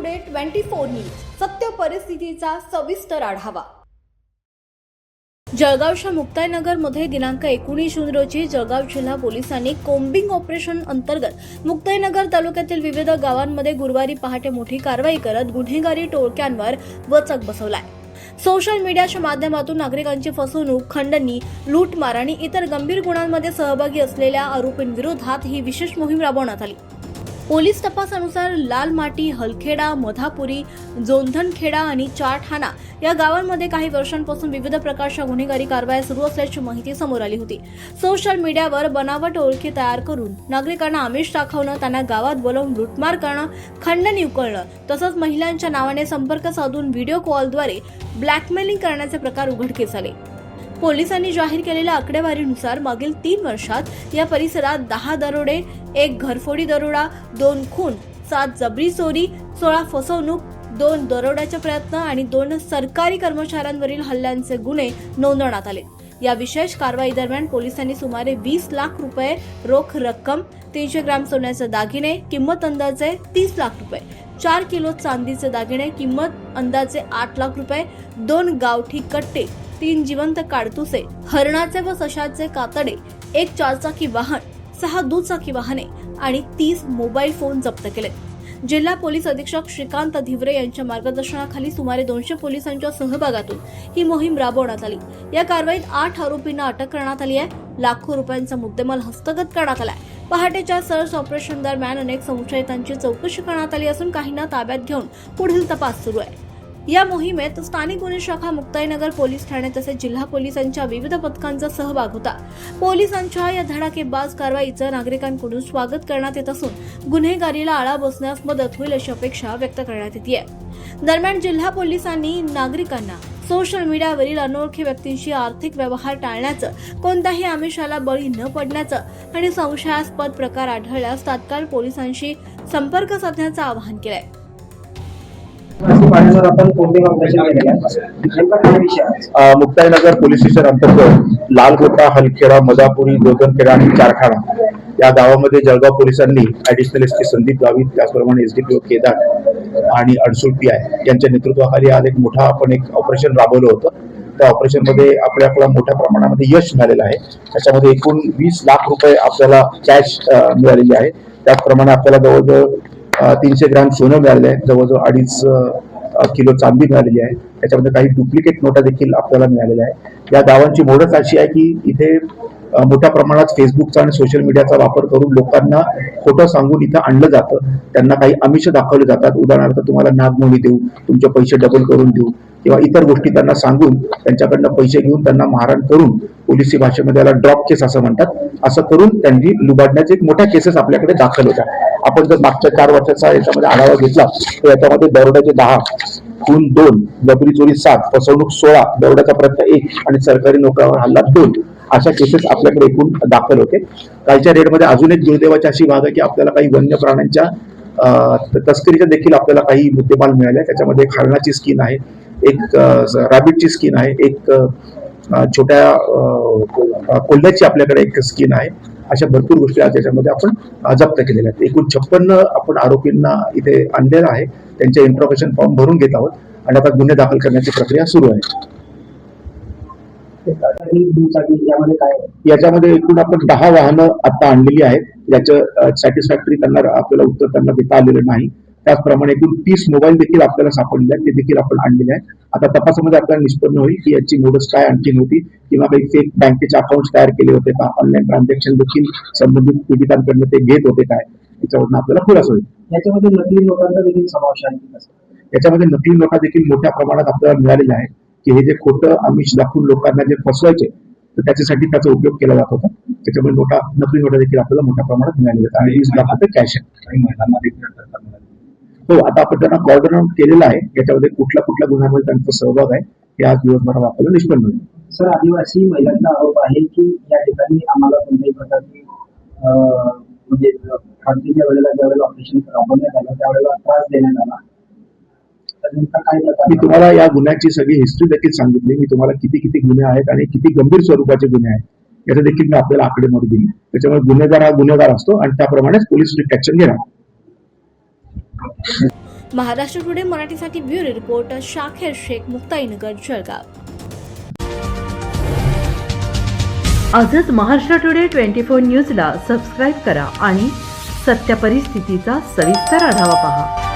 Today 24 news सत्य परिस्थितीचा सविस्तर आढावा। जळगावच्या मुक्ताईनगरमध्ये दिनांक 19 जून रोजी जळगाव जिल्हा पोलिसांनी कोम्बिंग ऑपरेशन अंतर्गत मुक्ताईनगर तालुक्यातील विविध गावांमध्ये गुरुवारी पहाटे मोठी कारवाई करत गुन्हेगारी टोळक्यांवर वचक बसवलाय। सोशल मीडियाच्या माध्यमातून नागरिकांची फसवणूक, खंडणी, लूटमार आणि इतर गंभीर गुन्ह्यांमध्ये सहभागी असलेल्या आरोपींविरोधात ही विशेष मोहीम राबवण्यात आली। पोलीस तपासानुसार लालमाटी, हलखेडा, मधापुरी, जोंधनखेडा आणि चारठाणा या गावांमध्ये काही वर्षांपासून विविध प्रकारच्या गुन्हेगारी कारवाया सुरू असल्याची माहिती समोर आली होती। सोशल मीडियावर बनावट ओळखी तयार करून नागरिकांना आमिष दाखवणं, त्यांना गावात बोलावून लूटमार करणं, खंडणी उकळणं तसंच महिलांच्या नावाने संपर्क साधून व्हिडिओ कॉलद्वारे ब्लॅकमेलिंग करण्याचे प्रकार उघडकीस आले। पोलिसांनी जाहीर केलेल्या आकडेवारीनुसार मागील 3 वर्षात या परिसरात 10 दरोडे, 1 घरफोडी दरोडा, 2 खून, 7 जबरी चोरी, 16 फसवणूक, 2 दरोड्याचे प्रयत्न आणि 2 सरकारी कर्मचाऱ्यांवरील हल्ल्यांचे गुन्हे नोंदवण्यात आले। या विशेष कारवाई दरम्यान पोलिसांनी सुमारे 20 लाख रुपये रोख रक्कम, 300 ग्रॅम सोन्याचे दागिने किंमत अंदाजे 30 लाख रुपये, 4 किलो चांदीचे दागिने किंमत अंदाजे 8 लाख रुपये, 2 गावठी कट्टे, 3 जिवंत काडतुसे, हरणाचे व सशाचे कातडे, 1 चारचाकी वाहन, 6 दुचाकी वाहने आणि 30 मोबाईल फोन जप्त केले। जिल्हा पोलीस अधीक्षक श्रीकांत धिवरे यांच्या मार्गदर्शनाखाली सुमारे 200 पोलिसांच्या सहभागातून ही मोहीम राबवण्यात आली। या कारवाईत 8 आरोपींना अटक करण्यात आली आहे। लाखो रुपयांचा मुद्देमाल हस्तगत करण्यात आलाय। पहाटेच्या सर्च ऑपरेशन दरम्यान अनेक संशयितांची चौकशी करण्यात आली असून काहींना ताब्यात घेऊन पुढील तपास सुरू आहे। या मोहिमेत स्थानिक गुन्हे शाखा, मुक्ताईनगर पोलीस ठाणे तसेच जिल्हा पोलिसांच्या विविध पथकांचा सहभाग होता। पोलिसांच्या या धडाकेबाज कारवाईचं नागरिकांकडून स्वागत करण्यात येत असून गुन्हेगारीला आळा बसण्यास मदत होईल अशी अपेक्षा व्यक्त करण्यात येते। दरम्यान जिल्हा पोलिसांनी नागरिकांना सोशल मीडियावरील अनोळखी व्यक्तींशी आर्थिक व्यवहार टाळण्याचं, कोणत्याही आमिषाला बळी न पडण्याचं आणि संशयास्पद प्रकार आढळल्यास तात्काळ पोलिसांशी संपर्क साधण्याचं आवाहन केलंय। मुक्ताईनगर पोलीस स्टेशन अंतर्गत लालगोटा, हलखेडा, मधापुरी, जोंधनखेडा आणि चारठाणा या गावामध्ये जळगाव पोलिसांनी ऍडिशनल एसपी संदीप गावित, त्याचप्रमाणे एसडीपीओ केदार आणि अडसूळ पीआय यांच्या नेतृत्वाखाली आज एक मोठा ऑपरेशन राबवलं होतं। त्या ऑपरेशन मध्ये आपल्याला मोठ्या प्रमाणामध्ये यश मिळालेलं आहे। त्याच्यामध्ये एकूण 20 लाख रुपये आपल्याला कॅश मिळालेली आहे। त्याचप्रमाणे आपल्याला जवळजवळ 300 ग्रॅम सोनं मिळाले आहे, जवळजवळ 2.5 किलो चांदी मिळालेली आहे। त्याच्यामध्ये काही डुप्लिकेट नोटा देखील आपल्याला मिळालेल्या आहे। या गावांची मोडच अशी आहे की इथे मोठ्या प्रमाणात फेसबुकचा आणि सोशल मीडियाचा वापर करून लोकांना खोटं सांगून इथं आणलं जातं। त्यांना काही आमिष दाखवले जातात। उदाहरणार्थ तुम्हाला नागमोडी देऊ, तुमचे पैसे डबल करून देऊ किंवा इतर गोष्टी त्यांना सांगून त्यांच्याकडनं पैसे घेऊन त्यांना मारहाण करून, पोलिसी भाषेमध्ये याला ड्रॉप केस असं म्हणतात, असं करून त्यांनी लुबाडण्याचे मोठ्या केसेस आपल्याकडे दाखल होत्या। आपण जर मागच्या 4 वर्षाचा याच्यामध्ये आढावा घेतला तर याच्यामध्ये दरोड्याचे 10, खून 2, जबरी चोरी 7, फसवणूक 16, दरोड्याचा प्रयत्न 1 आणि सरकारी नोकरावर हल्ला 2 अशा केसेस आपल्याकडे एकूण दाखल होते। कालच्या रेडमध्ये अजून एक दुर्दैवाची अशी बाब आहे की आपल्याला काही वन्य प्राण्यांच्या तस्करीच्या देखील आपल्याला काही मुद्देमाल मिळाले। त्याच्यामध्ये एक हरणाची स्कीन आहे, एक रॅबिटची स्कीन आहे, एक छोट्या कोल्ह्याची आपल्याकडे एक स्कीन आहे। अशा भरपूर गोष्टी आज त्याच्यामध्ये आपण जप्त केलेल्या आहेत। एकूण 56 आपण आरोपींना इथे आणलेला आहे। त्यांचे इंट्रोगेशन फॉर्म भरून घेत आहोत आणि आता गुन्हे दाखल करण्याची प्रक्रिया सुरू आहे। याच्यामध्ये एकूण आपण 10 वाहनं आता आणलेली आहेत, याचं सॅटिस्फॅक्टरी त्यांना आपल्याला उत्तर त्यांना देता आलेलं नाही। त्याचप्रमाणे एकूण 30 मोबाईल देखील आपल्याला सापडले आहेत, ते देखील आपण आणलेले आहेत। आता तपासामध्ये आपल्याला निष्पन्न होईल की याची मोडस काय आणखी होती किंवा काही फेक बँकेचे अकाउंट तयार केले होते का, ऑनलाईन ट्रान्झॅक्शन देखील संबंधित पीडितांकडून ते घेत होते काय, याच्यावरून आपल्याला खुलासा होईल। याच्यामध्ये नकली नोटांचा देखील समावेश आहे। याच्यामध्ये नकली नोटा देखील मोठ्या प्रमाणात आपल्याला मिळालेले आहे की हे जे खोटं आमिष दाखवून लोकांना जे फसवायचे तर त्याच्यासाठी त्याचा उपयोग केला जात होता। त्याच्यामुळे नकली नोटा देखील आपल्याला मोठ्या प्रमाणात मिळालेले आहेत आणि 20 लाख रुपये कॅश आहे। हो, आता आपण त्यांना कॉर्डन केलेलं आहे। याच्यामध्ये कुठल्या गुन्ह्यामध्ये त्यांचा सहभाग आहे हे आज दिवसभरात आपल्याला निष्पन्न होईल। सर, आदिवासी महिलांचा आरोप आहे की या ठिकाणी आम्हाला कोणत्याही प्रकारची म्हणजे खाजगीच्या वेळेला ज्यावेळेला ऑपरेशन राबवण्यात आलं त्यावेळेला त्रास देण्यात आला। मी तुम्हाला या गुन्ह्याची सगळी हिस्ट्री देखील सांगितली। मी तुम्हाला किती गुन्हे आहेत आणि किती गंभीर स्वरूपाचे गुन्हे आहेत याचा देखील मी आपल्याला आकडेमोडी दिली। त्याच्यामुळे गुन्हेगार हा गुन्हेगार असतो आणि त्याप्रमाणेच पोलीस स्ट्रिक्ट ऍक्शन घेणार। महाराष्ट्र टुडे मराठीसाठी ब्युरो रिपोर्टर शाखेर शेख, मुक्ताईनगर, जळगाव. आजच महाराष्ट्र टुडे 24 न्यूजला सबस्क्राईब करा आणि सत्य परिस्थितीचा सविस्तर आढावा पहा.